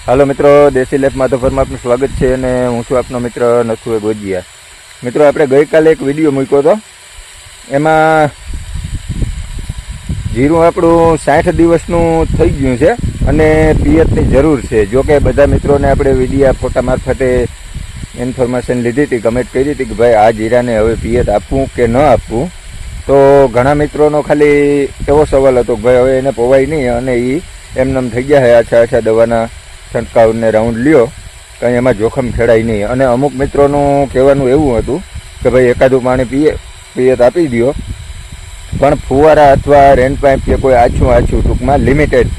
હાલો મિત્રો, દેશી લાઈફ માધવપરમાં આપનું સ્વાગત છે અને હું છું આપનો મિત્ર નથુ ગોજિયા. મિત્રો, આપણે ગઈકાલે એક વિડીયો મૂક્યો હતો. એમાં જીરું આપણું 60 દિવસનું થઈ ગયું છે અને પિયતની જરૂર છે. જો કે બધા મિત્રોને આપણે વિડીયા ફોટા મારફતે ઇન્ફોર્મેશન લીધી હતી, કમેન્ટ કરી હતી કે ભાઈ આ જીરાને હવે પિયત આપવું કે ન આપવું. તો ઘણા મિત્રોનો ખાલી એવો સવાલ હતો કે ભાઈ હવે એને પોવાય નહીં અને એ એમનેમ થઈ ગયા છે આછા દવાના છંટકાવને રાઉન્ડ લ્યો, કંઈ એમાં જોખમ ખેડાય નહીં. અને અમુક મિત્રોનું કહેવાનું એવું હતું કે ભાઈ એકાદું પાણી પિયત આપી દો, પણ ફુવારા અથવા રેન પાઇપ કે કોઈ આછું ટૂંકમાં લિમિટેડ.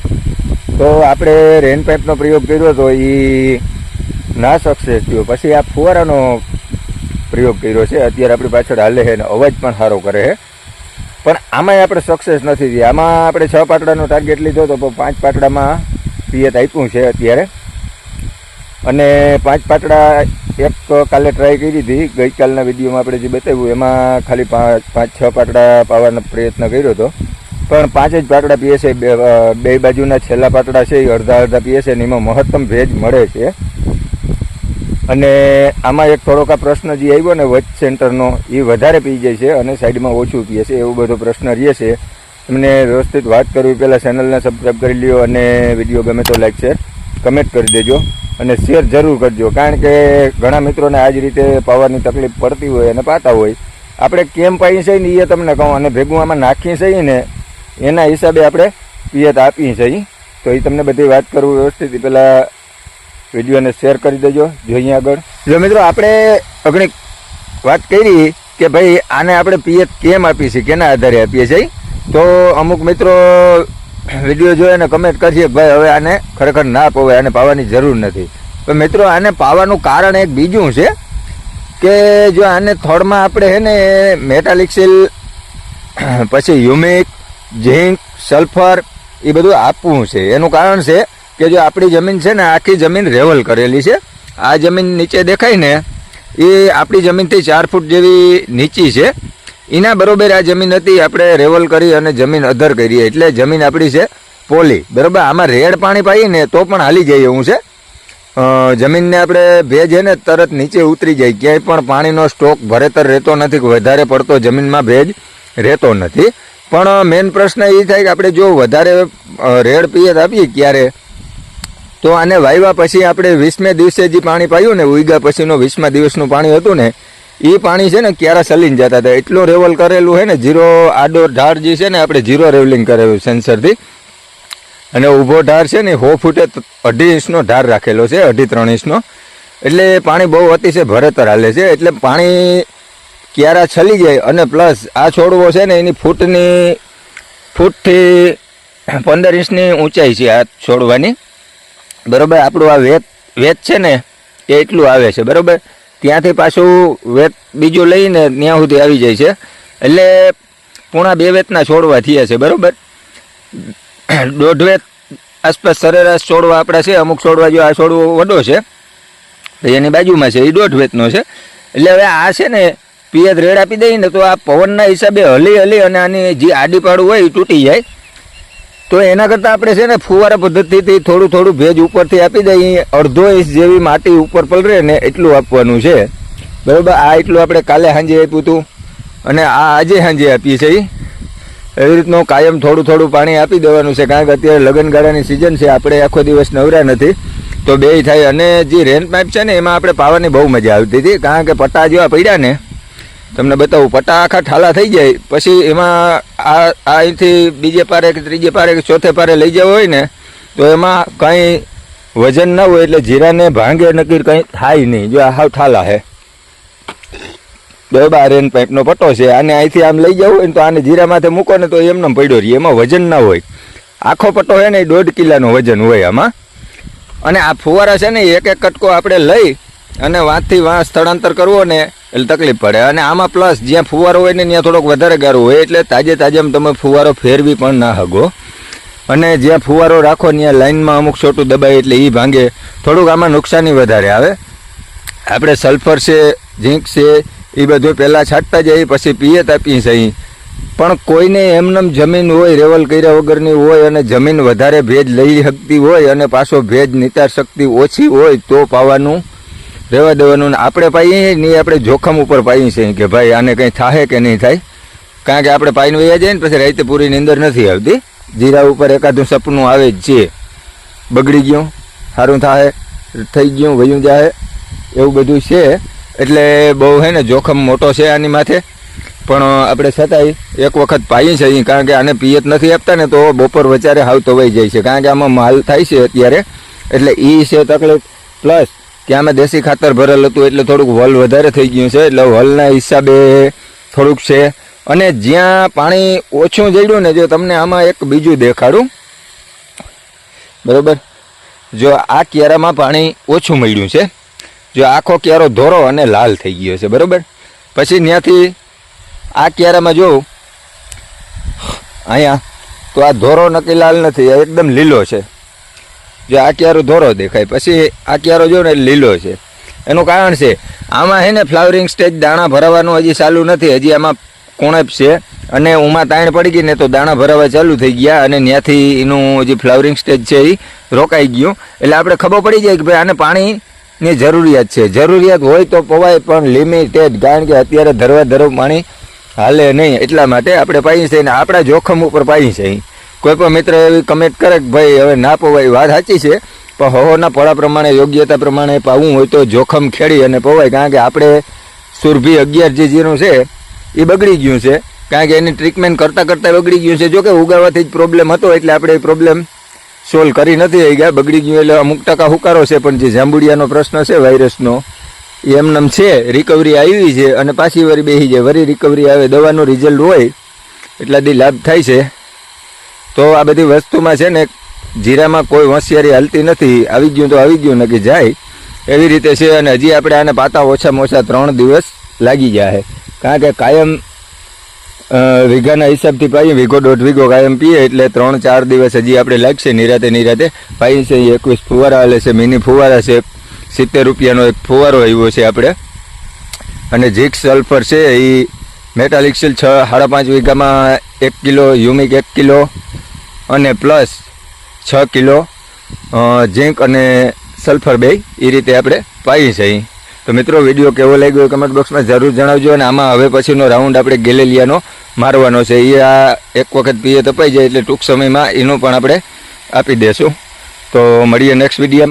તો આપણે રેન પાઇપનો પ્રયોગ કર્યો હતો, એ ના સક્સેસ થયો. પછી આ ફુવારાનો પ્રયોગ કર્યો છે, અત્યારે આપણી પાછળ હાલે છે અને અવાજ પણ સારો કરે છે. પણ આમાંય આપણે સક્સેસ નથી થઈ. આમાં આપણે 6 પાટડાનો ટાર્ગેટ લીધો હતો, પણ 5 પાટડામાં પિયત આપ્યું છે અત્યારે. અને 5 પાટડા એક કાલે ટ્રાય કરી હતી, ગઈકાલના વિડીયોમાં આપણે જે બતાવ્યું એમાં ખાલી 5-6 પાટડા પાવાનો પ્રયત્ન કર્યો હતો. પણ 5 જ પાટડા પીએ છે. બે બાજુના છેલ્લા પાટડા છે એ અડધા પીએ છે અને એમાં મહત્તમ ભેજ મળે છે. અને આમાં એક થોડોક આ પ્રશ્ન જે આવ્યો ને વચ સેન્ટરનો, એ વધારે પી જાય છે અને સાઈડમાં ઓછું પીએ છે, એવું બધો પ્રશ્ન રહે છે. તમને વ્યવસ્થિત વાત કરવી પહેલાં ચેનલને સબસ્ક્રાઈબ કરી લ્યો અને વિડીયો ગમે તો લાઈક શેર કમેન્ટ કરી દેજો અને શેર જરૂર કરજો. કારણ કે ઘણા મિત્રોને આ જ રીતે પાવાની તકલીફ પડતી હોય અને પાતા હોય. આપણે કેમ પાઈએ છીએ ને એ તમને કહું, અને ભેગું આમાં નાખીએ છીએ ને એના હિસાબે આપણે પિયત આપીએ છીએ. તો એ તમને બધી વાત કરવું વ્યવસ્થિત પહેલાં વિડીયોને શેર કરી દેજો. જોઈએ આગળ. જો મિત્રો, આપણે અગણી વાત કરી કે ભાઈ આને આપણે પિયત કેમ આપીએ છીએ, કેના આધારે આપીએ છીએ. તો અમુક મિત્રો વિડીયો જોઈ અને કમેન્ટ કરીએ કે ભાઈ હવે આને ખરેખર ના પવાય, આને પાવાની જરૂર નથી. પણ મિત્રો, આને પાવાનું કારણ એક બીજું છે કે જો આને થોડમાં આપણે છે ને મેટાલિક સીલ, પછી હ્યુમિક, ઝીંક, સલ્ફર એ બધું આપવું છે. એનું કારણ છે કે જો આપણી જમીન છે ને આખી જમીન રેવલ કરેલી છે. આ જમીન નીચે દેખાય ને એ આપણી જમીનથી 4 ફૂટ જેવી નીચી છે. એના બરોબર આ જમીન હતી, આપણે રેવલ કરી અને જમીન અધર કરીએ એટલે જમીન આપણી છે પોલી. બરાબર, આમાં રેડ પાણી પાઈએ ને તો પણ હાલી જાય એવું છે. જમીનને આપણે ભેજ છે ને તરત નીચે ઉતરી જાય, ક્યાંય પણ પાણીનો સ્ટોક ભરેતર રહેતો નથી, વધારે પડતો જમીનમાં ભેજ રહેતો નથી. પણ મેઇન પ્રશ્ન એ થાય કે આપણે જો વધારે રેડ પિયત આપીએ ક્યારે, તો આને વાવ્યા પછી આપણે 20મે દિવસે જે પાણી પાયું ને, ઉગ્યા પછીનો 20મા દિવસનું પાણી હતું ને, એ પાણી છે ને ક્યારે સલીને જતા હતા. એટલું રેવલ કરેલું છે ને, જીરો આડો ઢાર જે છે ને આપણે જીરો રેવલિંગ કરેલું સેન્સરથી. અને ઊભો ઢાર છે ને 100 ફૂટે 2.5 ઇંચનો ઢાર રાખેલો છે, 2.5-3 ઇંચનો. એટલે પાણી બહુ અતિશય ભરેતર હાલે છે. એટલે પાણી ક્યારા છલી જાય. અને પ્લસ આ છોડવો છે ને એની ફૂટથી 15 ઇંચની ઊંચાઈ છે આ છોડવાની. બરાબર, આપણું આ વેત છે ને એ એટલું આવે છે. બરાબર, ત્યાંથી પાછું વેત બીજું લઈને ત્યાં સુધી આવી જાય છે. એટલે પૂણા 2 વેતના છોડવા થયા છે. બરાબર, 1.5 વેત આસપાસ સરેરાશ છોડવા આપણા છે. અમુક છોડવા જો આ છોડવો વડો છે તો એની બાજુમાં છે એ 1.5 વેતનો છે. એટલે હવે આ છે ને પિયત રેડ આપી દઈએ ને તો આ પવનના હિસાબે હલી અને આની જે આડી પાડું હોય એ તૂટી જાય. તો એના કરતાં આપણે છે ને ફુવારા પદ્ધતિથી થોડું ભેજ ઉપરથી આપી દઈએ. 1/2 ઇંચ જેવી માટી ઉપર પલરે ને એટલું આપવાનું છે. બરાબર, આ એટલું આપણે કાલે સાંજે આપ્યું હતું અને આ આજે સાંજે આપીએ છીએ. એવી રીતનું કાયમ થોડું પાણી આપી દેવાનું છે. કારણ કે અત્યારે લગ્નગાળાની સિઝન છે, આપણે આખો દિવસ નવરા નથી તો બેય થાય. અને જે રેન પાઇપ છે ને એમાં આપણે પાવાની બહુ મજા આવતી હતી. કારણ કે પટ્ટા જેવા પડ્યા ને, તમને બતાવું, પટ્ટા આખા ઠાલા થઈ જાય. પછી એમાં આ અહીંથી બીજે પારે કે ત્રીજે પારે કે ચોથે પારે લઈ જવો હોય ને તો એમાં કંઈ વજન ના હોય એટલે જીરાને ભાંગે નકીર કંઈ થાય નહીં. જો આ હાવ ઠાલા છે. બરાબર, આ રેન પાઇપનો પટ્ટો છે. આને અહીંથી આમ લઈ જવું હોય ને તો આને જીરા માથે મૂકો ને તો એમને પડ્યો રહીએ, એમાં વજન ના હોય. આખો પટ્ટો છે ને એ 1.5 કિલોનો વજન હોય આમાં. અને આ ફુવારા છે ને એક કટકો આપણે લઈ અને વાંસથી વાંસ સ્થળાંતર કરવો ને એટલે તકલીફ પડે. અને આમાં પ્લસ જ્યાં ફુવારો હોય ને ત્યાં થોડોક વધારે ગારો હોય એટલે તાજેમાં તમે ફુવારો ફેરવી પણ ના હગો. અને જ્યાં ફુવારો રાખો ત્યાં લાઇનમાં અમુક છોટું દબાય એટલે એ ભાંગે. થોડુંક આમાં નુકસાની વધારે આવે. આપણે સલ્ફર છે, ઝીંક છે એ બધું પહેલાં છાંટતા જઈએ, પછી પિયત આપીએ છીએ. પણ કોઈને એમનેમ જમીન હોય રેવલ કર્યા વગરની હોય અને જમીન વધારે ભેજ લઈ શકતી હોય અને પાછો ભેજ નિતાર શક્તિ ઓછી હોય તો પાવાનું રહેવા દેવાનું. ને આપણે પાઈએ નહીં, આપણે જોખમ ઉપર પાઈએ છીએ કે ભાઈ આને કંઈ થાય કે નહીં થાય. કારણ કે આપણે પાઈને વયા જાય ને પછી રાતે પૂરી નીંદર નથી આવતી. જીરા ઉપર એકાદું સપનું આવે જ છે, બગડી ગયું, સારું થાય, થઈ ગયું, વયું જાય, એવું બધું છે. એટલે બહુ હે ને જોખમ મોટો છે આની માથે. પણ આપણે છતાંય એક વખત પાઈએ છીએ, કારણ કે આને પિયત નથી આપતા ને તો બપોર વચારે હાવ તવાઈ જાય છે. કારણ કે આમાં માલ થાય છે અત્યારે, એટલે એ છે તકલીફ. પ્લસ કે આમાં દેશી ખાતર ભરેલ હતું એટલે થોડુંક વલ વધારે થઈ ગયું છે, એટલે વલના હિસાબે થોડુંક છે. અને જ્યાં પાણી ઓછું જડ્યું ને, જો તમને આમાં એક બીજું દેખાડું, બરાબર, જો આ ક્યારામાં પાણી ઓછું મળ્યું છે, જો આખો ક્યારો ધોરો અને લાલ થઈ ગયો છે, બરાબર. પછી ત્યાંથી આ ક્યારામાં જોઉં અહીંયા તો આ ધોરો નક્કી લાલ નથી, આ એકદમ લીલો છે. જો આ ક્યારો ધોરો દેખાય, પછી આ ક્યારો જો ને લીલો છે. એનું કારણ છે આમાં હે ને ફ્લાવરિંગ સ્ટેજ દાણા ભરાવાનું હજી ચાલુ નથી, હજી આમાં કોણેપ છે. અને ઉમાં તાણ પડી ગઈ ને તો દાણા ભરાવા ચાલુ થઈ ગયા અને ત્યાંથી એનું જે ફ્લાવરિંગ સ્ટેજ છે એ રોકાઈ ગયું. એટલે આપણે ખબર પડી જાય કે ભાઈ આને પાણીની જરૂરિયાત છે. જરૂરિયાત હોય તો પવાય, પણ લિમિટેડ, કારણ કે અત્યારે ધરવા પાણી હાલે નહીં. એટલા માટે આપણે પાઈએ છીએ ને આપણા જોખમ ઉપર પાઈએ છીએ. કોઈ પણ મિત્ર એવી કમેન્ટ કરે કે ભાઈ હવે ના પવાય, વાત સાચી છે, પણ હવાના પડા પ્રમાણે યોગ્યતા પ્રમાણે પાવું હોય તો જોખમ ખેડી અને પવાય. કારણ કે આપણે સુરભી 11 જીનું છે એ બગડી ગયું છે, કારણ કે એની ટ્રીટમેન્ટ કરતાં બગડી ગયું છે. જો કે ઉગાવવાથી જ પ્રોબ્લેમ હતો એટલે આપણે એ પ્રોબ્લેમ સોલ્વ કરી નથી ગયા. બગડી ગયું એટલે અમુક ટકા હુકારો છે, પણ જે જાંબુડિયાનો પ્રશ્ન છે વાયરસનો એ એમનેમ છે. રિકવરી આવી છે અને પાછી વરી બેસી જાય, વરી રિકવરી આવે. દવાનું રિઝલ્ટ હોય એટલા દી લાભ થાય છે. તો આ બધી વસ્તુમાં છે ને જીરામાં કોઈ હોશિયારી હાલતી નથી. આવી ગયું તો આવી ગયું, નક્કી જાય એવી રીતે છે. અને હજી આપણે આને પાતા ઓછામાં ઓછા 3 દિવસ લાગી જાય, કારણ કે કાયમ વીઘાના હિસાબથી પાઈએ, વીઘો 1.5 વીઘો કાયમ પીએ એટલે 3-4 દિવસ હજી આપણે લાગશે. નિરાતે પાઈએ છે. 21 ફુવારા હાલે છે, મિની ફુવારા છે. 70 રૂપિયાનો એક ફુવારો આવ્યો છે આપણે. અને ઝીક સલ્ફર છે એ મેટાલિક સેલ 5.5 વીઘામાં 1 કિલો, હ્યુમિક 1 કિલો અને પ્લસ 6 કિલો ઝીંક અને સલ્ફર 2 એ રીતે આપણે પાઈએ છીએ. તો મિત્રો વિડીયો કેવો લાગ્યો કમેન્ટ બોક્સમાં જરૂર જણાવજો. અને આમાં હવે પછીનો રાઉન્ડ આપણે ગેલેલિયાનો મારવાનો છે. એ આ એક વખત પીએ તપાઈ જાય એટલે ટૂંક સમયમાં એનું પણ આપણે આપી દેશું. તો મળીએ નેક્સ્ટ વિડીયોમાં.